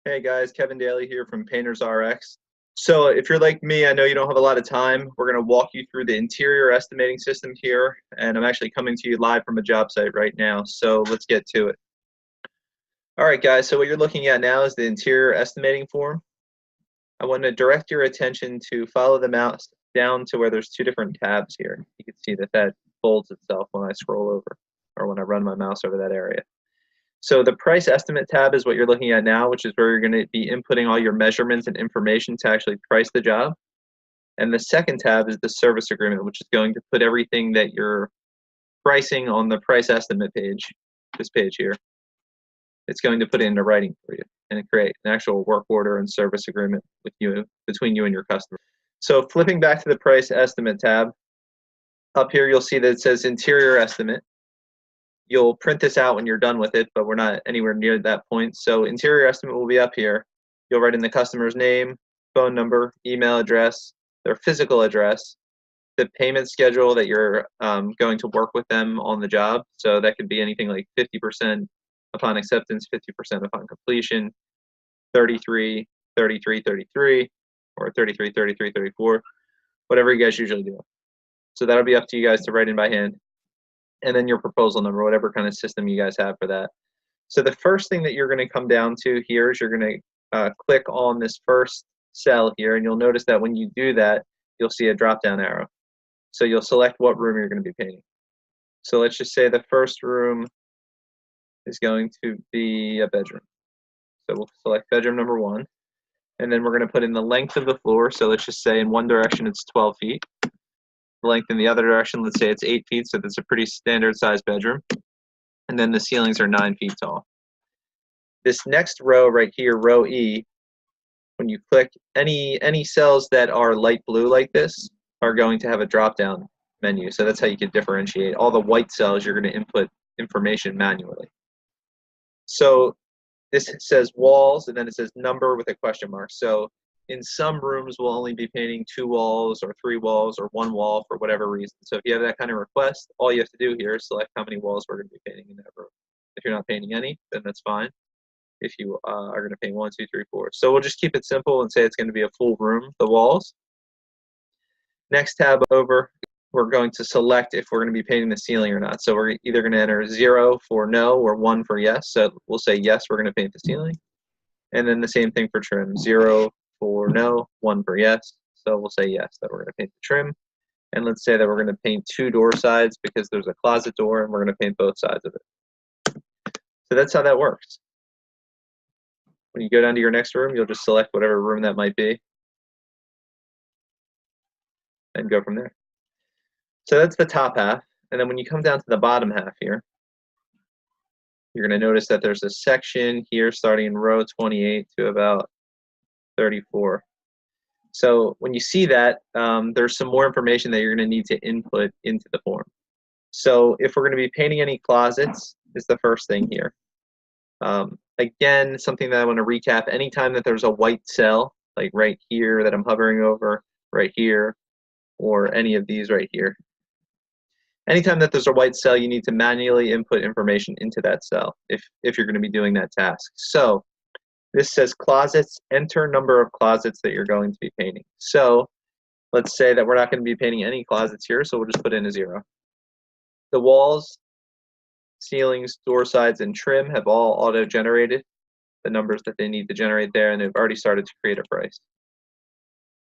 Hey guys, Kevin Daly here from PaintersRx. So if you're like me, I know you don't have a lot of time. We're going to walk you through the interior estimating system here, and I'm actually coming to you live from a job site right now. So let's get to it. All right, guys, so what you're looking at now is the interior estimating form. I want to direct your attention to follow the mouse down to where there's two different tabs here. You can see that folds itself when I scroll over or when I run my mouse over that area. So the price estimate tab is what you're looking at now, which is where you're going to be inputting all your measurements and information to actually price the job. And the second tab is the service agreement, which is going to put everything that you're pricing on the price estimate page, this page here. It's going to put it into writing for you and create an actual work order and service agreement with you, between you and your customer. So flipping back to the price estimate tab, up here you'll see that it says interior estimate. You'll print this out when you're done with it, but we're not anywhere near that point. So interior estimate will be up here. You'll write in the customer's name, phone number, email address, their physical address, the payment schedule that you're going to work with them on the job. So that could be anything like 50% upon acceptance, 50% upon completion, 33, 33, 33, or 33, 33, 34, whatever you guys usually do. So that'll be up to you guys to write in by hand. And then your proposal number, whatever kind of system you guys have for that. So the first thing that you're going to come down to here is you're going to click on this first cell here, and you'll notice that when you do that, you'll see a drop-down arrow. So you'll select what room you're going to be painting. So let's just say the first room is going to be a bedroom. So we'll select bedroom number 1, and then we're going to put in the length of the floor. So let's just say in one direction it's 12 feet. Length in the other direction, let's say it's 8 feet, so that's a pretty standard sized bedroom. And then the ceilings are 9 feet tall. This next row right here, row E, when you click, any cells that are light blue like this are going to have a drop down menu. So that's how you can differentiate. All the white cells, you're going to input information manually. So this says walls, and then it says number with a question mark. So in some rooms, we'll only be painting 2 walls or 3 walls or 1 wall for whatever reason. So if you have that kind of request, all you have to do here is select how many walls we're going to be painting in that room. If you're not painting any, then that's fine. If you are going to paint 1, 2, 3, 4. So we'll just keep it simple and say it's going to be a full room, the walls. Next tab over, we're going to select if we're going to be painting the ceiling or not. So we're either going to enter 0 for no or 1 for yes. So we'll say yes, we're going to paint the ceiling. And then the same thing for trim, 0 for no, 1 for yes. So we'll say yes, that we're going to paint the trim. And let's say that we're going to paint 2 door sides because there's a closet door and we're going to paint both sides of it. So that's how that works. When you go down to your next room, you'll just select whatever room that might be and go from there. So that's the top half. And then when you come down to the bottom half here, you're going to notice that there's a section here starting in row 28 to about 34. So when you see that, there's some more information that you're going to need to input into the form. So if we're going to be painting any closets, is the first thing here. Again, something that I want to recap, anytime that there's a white cell, like right here that I'm hovering over, right here, or any of these right here. Anytime that there's a white cell, you need to manually input information into that cell if you're going to be doing that task. So this says closets, enter number of closets that you're going to be painting. So let's say that we're not going to be painting any closets here, so we'll just put in a 0. The walls, ceilings, door sides, and trim have all auto-generated the numbers that they need to generate there, and they've already started to create a price.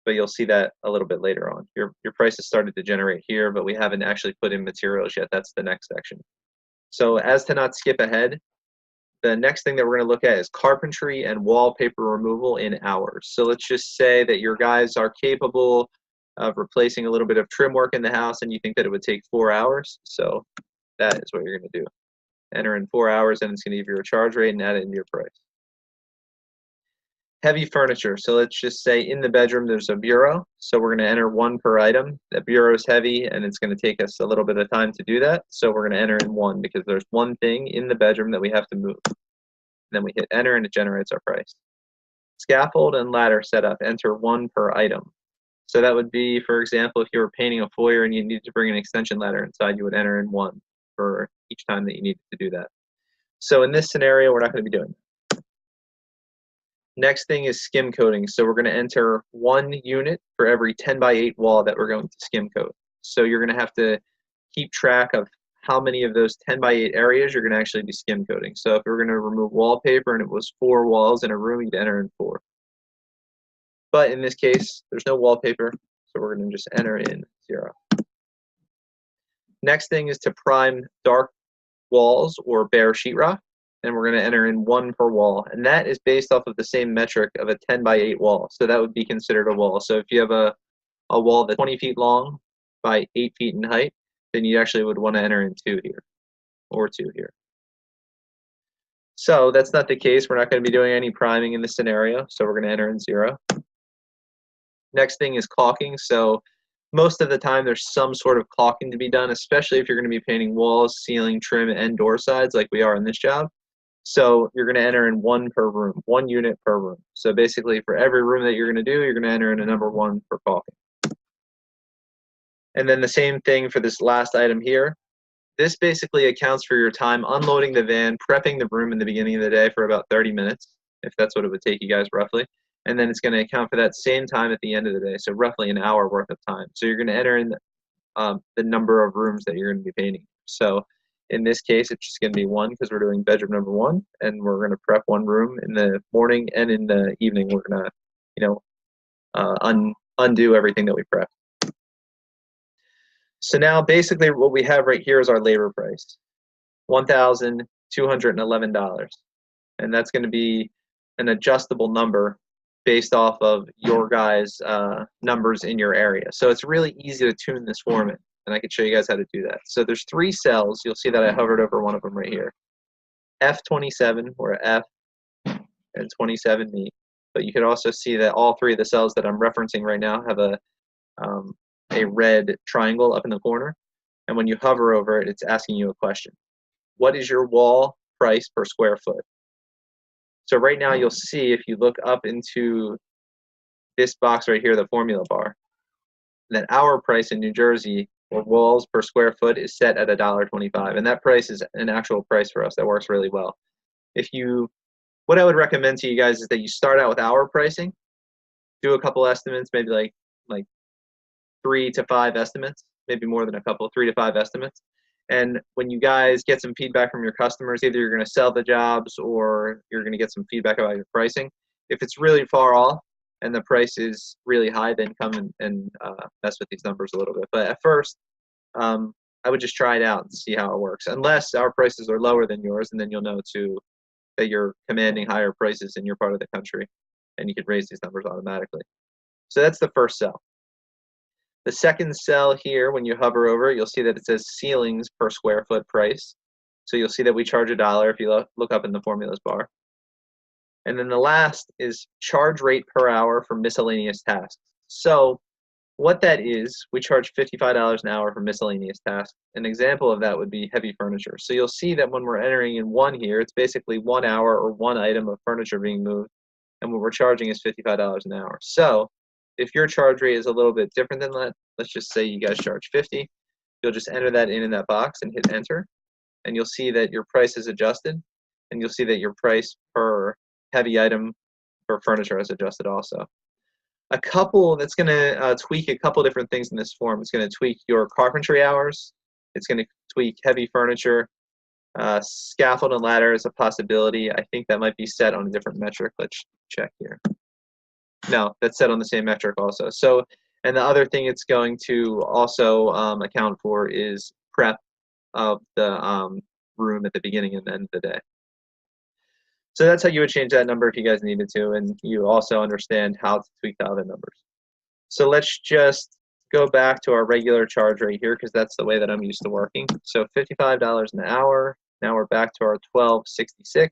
But you'll see that a little bit later on. Your price has started to generate here, but we haven't actually put in materials yet. That's the next section. So as to not skip ahead, the next thing that we're going to look at is carpentry and wallpaper removal in hours. So let's just say that your guys are capable of replacing a little bit of trim work in the house and you think that it would take 4 hours. So that is what you're going to do. Enter in 4 hours and it's going to give you a charge rate and add it into your price. Heavy furniture. So let's just say in the bedroom there's a bureau. So we're going to enter 1 per item. That bureau is heavy and it's going to take us a little bit of time to do that. So we're going to enter in 1 because there's 1 thing in the bedroom that we have to move. And then we hit enter and it generates our price. Scaffold and ladder setup. Enter 1 per item. So that would be, for example, if you were painting a foyer and you needed to bring an extension ladder inside, you would enter in 1 for each time that you needed to do that. So in this scenario, we're not going to be doing that. Next thing is skim coating. So we're going to enter 1 unit for every 10 by 8 wall that we're going to skim coat. So you're going to have to keep track of how many of those 10 by 8 areas you're going to actually be skim coating. So if we're going to remove wallpaper and it was 4 walls in a room, you'd enter in 4. But in this case, there's no wallpaper, so we're going to just enter in 0. Next thing is to prime dark walls or bare sheetrock, and we're going to enter in 1 per wall, and that is based off of the same metric of a 10 by 8 wall, so that would be considered a wall. So if you have a wall that's 20 feet long by 8 feet in height, then you actually would want to enter in 2 here, or 2 here. So that's not the case. We're not going to be doing any priming in this scenario, so we're going to enter in 0. Next thing is caulking. So most of the time there's some sort of caulking to be done, especially if you're going to be painting walls, ceiling, trim, and door sides like we are in this job. So you're going to enter in 1 per room, 1 unit per room. So basically for every room that you're going to do, you're going to enter in a number 1 for caulking. And then the same thing for this last item here. This basically accounts for your time unloading the van, prepping the room in the beginning of the day for about 30 minutes, if that's what it would take you guys roughly. And then it's going to account for that same time at the end of the day, so roughly an hour worth of time. So you're going to enter in the number of rooms that you're going to be painting. So in this case, it's just going to be 1 because we're doing bedroom number 1, and we're going to prep 1 room in the morning, and in the evening we're going to, undo everything that we prepped. So now basically what we have right here is our labor price, $1,211, and that's going to be an adjustable number based off of your guys' numbers in your area. So it's really easy to tune this form in, and I can show you guys how to do that. So there's 3 cells. You'll see that I hovered over one of them right here. F27, or F, and 27 me. But you can also see that all 3 of the cells that I'm referencing right now have a red triangle up in the corner. And when you hover over it, it's asking you a question. What is your wall price per square foot? So right now you'll see, if you look up into this box right here, the formula bar, that our price in New Jersey, or walls per square foot, is set at $1.25, and that price is an actual price for us that works really well. What I would recommend to you guys is that you start out with our pricing, do a couple estimates, maybe like 3 to 5 estimates, maybe more than a couple, 3 to 5 estimates. And when you guys get some feedback from your customers, either you're going to sell the jobs or you're going to get some feedback about your pricing. If it's really far off and the price is really high, then come and mess with these numbers a little bit. But at first, I would just try it out and see how it works. Unless our prices are lower than yours, and then you'll know that you're commanding higher prices in your part of the country, and you can raise these numbers automatically. So that's the first cell. The second cell here, when you hover over it, you'll see that it says ceilings per square foot price. So you'll see that we charge $1 if you look up in the formulas bar. And then the last is charge rate per hour for miscellaneous tasks. So what that is, we charge $55 an hour for miscellaneous tasks. An example of that would be heavy furniture. So you'll see that when we're entering in 1 here, it's basically 1 hour or 1 item of furniture being moved, and what we're charging is $55 an hour. So if your charge rate is a little bit different than that, let's just say you guys charge 50, you'll just enter that in that box and hit enter, and you'll see that your price is adjusted, and you'll see that your price per heavy item for furniture is adjusted also. That's going to tweak a couple different things in this form. It's going to tweak your carpentry hours. It's going to tweak heavy furniture. Scaffold and ladder is a possibility. I think that might be set on a different metric. Let's check here. No, that's set on the same metric also. So, and the other thing it's going to also account for is prep of the room at the beginning and end of the day. So that's how you would change that number if you guys needed to, and you also understand how to tweak the other numbers. So let's just go back to our regular charge rate here, because that's the way that I'm used to working. So $55 an hour. Now we're back to our $12.66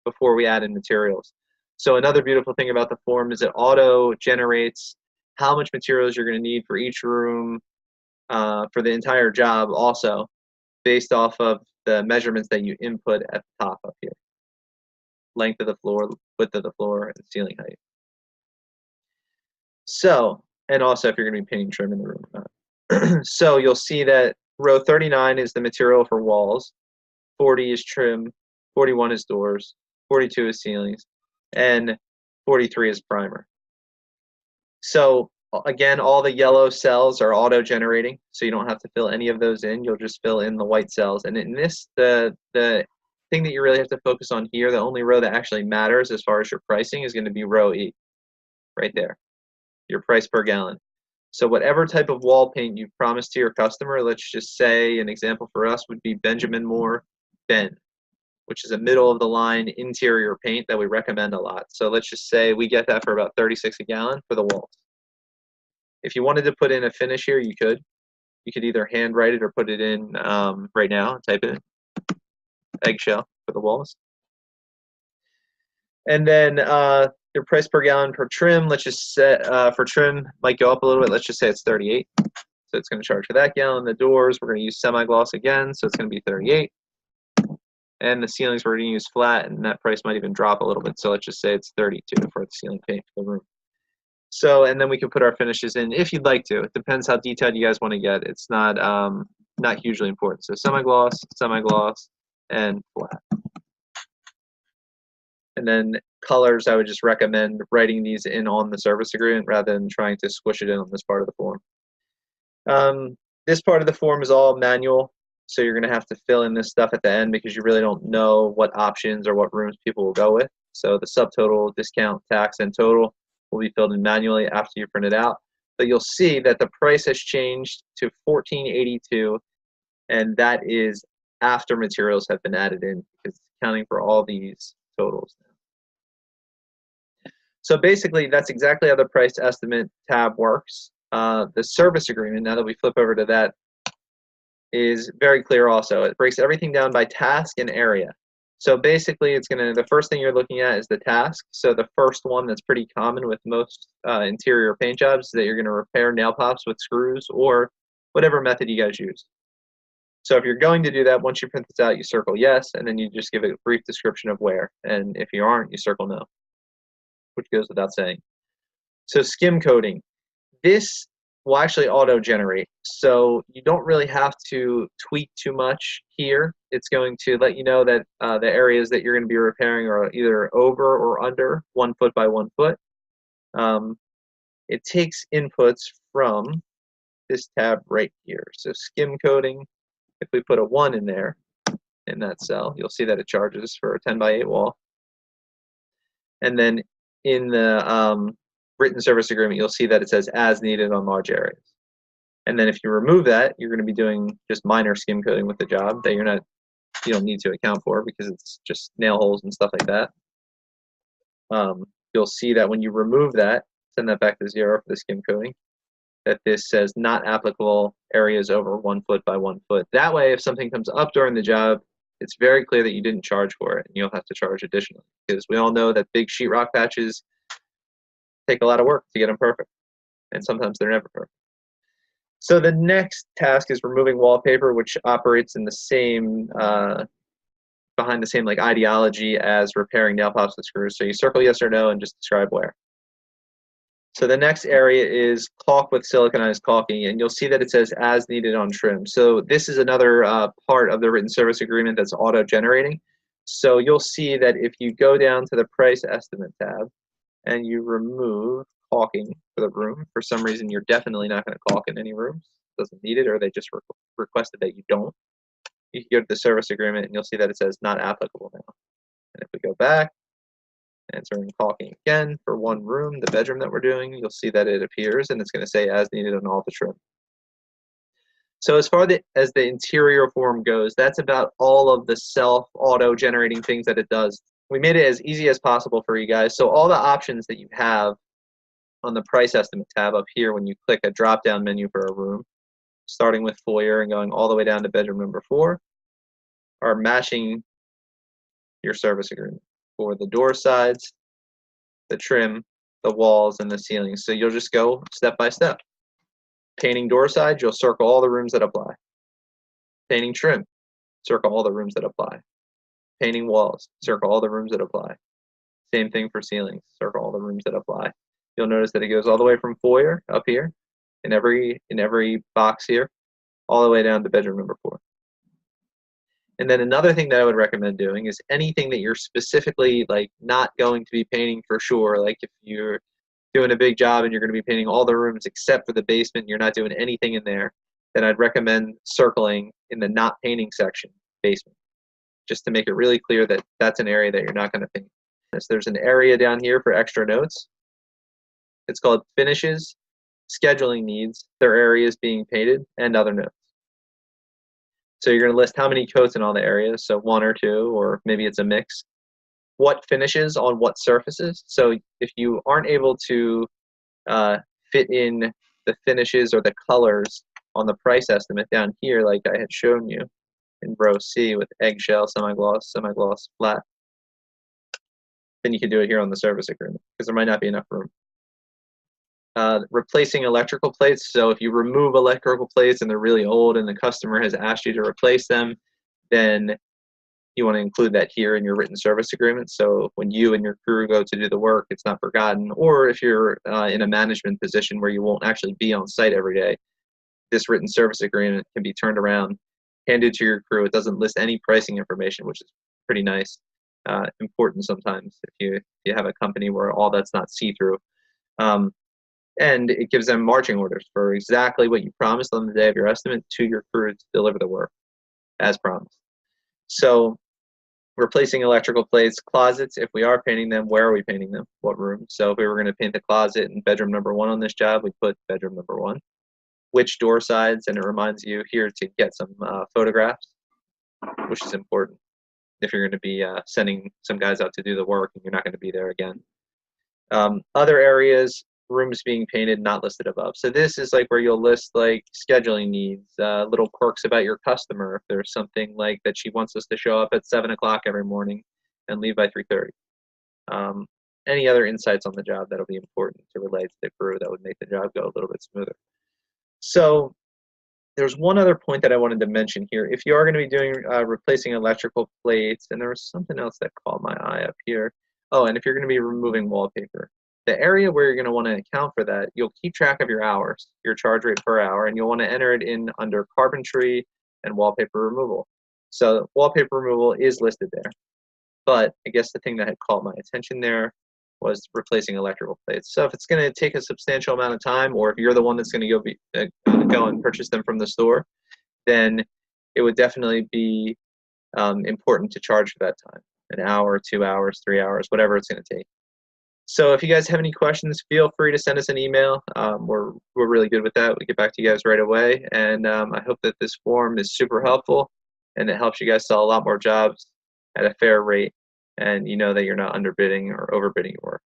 before we add in materials. So another beautiful thing about the form is it auto generates how much materials you're going to need for each room for the entire job, also based off of the measurements that you input at the top up here. Length of the floor, width of the floor, and ceiling height. So, and also if you're going to be painting trim in the room or not. So you'll see that row 39 is the material for walls, 40 is trim, 41 is doors, 42 is ceilings, and 43 is primer. So again, all the yellow cells are auto-generating, so you don't have to fill any of those in. You'll just fill in the white cells. And in this, the thing that you really have to focus on here, the only row that actually matters as far as your pricing is going to be row E, right there, your price per gallon. So whatever type of wall paint you've promised to your customer, let's just say an example for us would be Benjamin Moore Ben, which is a middle of the line interior paint that we recommend a lot. So let's just say we get that for about 36 a gallon for the walls. If you wanted to put in a finish here, you could. You could either handwrite it or put it in right now, type it in, eggshell for the walls. And then your price per gallon per trim, let's just set for trim might go up a little bit. Let's just say it's 38. So it's going to charge for that gallon. The doors, we're going to use semi-gloss again, so it's going to be 38. And the ceilings, we're going to use flat, and that price might even drop a little bit. So let's just say it's 32 for the ceiling paint for the room. So, and then we can put our finishes in if you'd like to. It depends how detailed you guys want to get. It's not hugely important. So semi-gloss, semi-gloss, and flat. And then colors, I would just recommend writing these in on the service agreement rather than trying to squish it in on this part of the form. This part of the form is all manual, so you're going to have to fill in this stuff at the end because you really don't know what options or what rooms people will go with. So the subtotal, discount, tax, and total will be filled in manually after you print it out. But you'll see that the price has changed to $14.82, and that is after materials have been added in because it's accounting for all these totals. So basically, that's exactly how the price estimate tab works. The service agreement, now that we flip over to that, is very clear also. It breaks everything down by task and area. So basically, it's the first thing you're looking at is the task. So the first one that's pretty common with most interior paint jobs is that you're going to repair nail pops with screws or whatever method you guys use. So if you're going to do that, once you print this out, you circle yes, and then you just give a brief description of where. And if you aren't, you circle no, which goes without saying. So skim coating. This will actually auto-generate, so you don't really have to tweak too much here. It's going to let you know that the areas that you're going to be repairing are either over or under 1 foot by 1 foot. It takes inputs from this tab right here. So skim coating, if we put a 1 in there, in that cell, you'll see that it charges for a 10 by 8 wall. And then in the written service agreement, you'll see that it says as needed on large areas. And then if you remove that, you're going to be doing just minor skim coating with the job that you don't need to account for because it's just nail holes and stuff like that. You'll see that when you remove that, send that back to 0 for the skim coating, that this says not applicable areas over 1 foot by 1 foot. That way, if something comes up during the job, it's very clear that you didn't charge for it and you'll have to charge additionally because we all know that big sheetrock patches take a lot of work to get them perfect, and sometimes they're never perfect. So the next task is removing wallpaper, which operates in the same behind the same ideology as repairing nail pops with screws. So you circle yes or no and just describe where. So the next area is caulk with siliconized caulking, and you'll see that it says as needed on trim. So this is another part of the written service agreement that's auto-generating. So you'll see that if you go down to the price estimate tab and you remove caulking for the room, for some reason you're definitely not going to caulk in any rooms, doesn't need it, or they just requested that you don't. You can go to the service agreement and you'll see that it says not applicable now. And if we go back and it's running caulking again for one room, the bedroom that we're doing, you'll see that it appears and it's going to say as needed on all the trim. So as far as the interior form goes, that's about all of the self auto-generating things that it does. We made it as easy as possible for you guys. So all the options that you have on the price estimate tab up here when you click a drop-down menu for a room, starting with foyer and going all the way down to bedroom number 4, are matching your service agreement for the door sides, the trim, the walls, and the ceilings. So you'll just go step by step. Painting door sides, you'll circle all the rooms that apply. Painting trim, circle all the rooms that apply. Painting walls, circle all the rooms that apply. Same thing for ceilings, circle all the rooms that apply. You'll notice that it goes all the way from foyer up here in every box here, all the way down to bedroom number 4. And then another thing that I would recommend doing is anything that you're specifically like not going to be painting for sure. Like if you're doing a big job and you're going to be painting all the rooms except for the basement, you're not doing anything in there, then I'd recommend circling in the not painting section, basement, just to make it really clear that that's an area that you're not going to paint. So there's an area down here for extra notes. It's called finishes, scheduling needs, their areas being painted, and other notes. So you're going to list how many coats in all the areas, so 1 or 2, or maybe it's a mix. What finishes on what surfaces. So if you aren't able to fit in the finishes or the colors on the price estimate down here, like I had shown you in row C with eggshell, semi-gloss, semi-gloss, flat, then you can do it here on the service agreement because there might not be enough room. Replacing electrical plates. So if you remove electrical plates and they're really old and the customer has asked you to replace them, then you want to include that here in your written service agreement. So when you and your crew go to do the work, it's not forgotten. Or if you're in a management position where you won't actually be on site every day, this written service agreement can be turned around, handed to your crew. It doesn't list any pricing information, which is pretty nice. Important sometimes if you have a company where all that's not see-through. And it gives them marching orders for exactly what you promised on the day of your estimate to your crew to deliver the work as promised. So replacing electrical plates, closets, if we are painting them, where are we painting them? What room? So if we were going to paint the closet in bedroom number 1 on this job, we put bedroom number 1. Which door sides, and it reminds you here to get some photographs, which is important if you're going to be sending some guys out to do the work and you're not going to be there again. Other areas, rooms being painted, not listed above. So this is like where you'll list like scheduling needs, little quirks about your customer. If there's something like that she wants us to show up at 7 o'clock every morning and leave by 3:30. Any other insights on the job that'll be important to relay to the crew that would make the job go a little bit smoother. So there's one other point that I wanted to mention here. If you are going to be doing replacing electrical plates, and there was something else that caught my eye up here. Oh, and if you're going to be removing wallpaper, the area where you're going to want to account for that, you'll keep track of your hours, your charge rate per hour, and you'll want to enter it in under carpentry and wallpaper removal. So wallpaper removal is listed there. But I guess the thing that had caught my attention there was replacing electrical plates. So if it's going to take a substantial amount of time, or if you're the one that's going to go and purchase them from the store, then it would definitely be important to charge for that time, an hour, 2 hours, 3 hours, whatever it's going to take. So if you guys have any questions, feel free to send us an email. We're really good with that. We get back to you guys right away. And I hope that this form is super helpful and it helps you guys sell a lot more jobs at a fair rate. And you know that you're not underbidding or overbidding your work.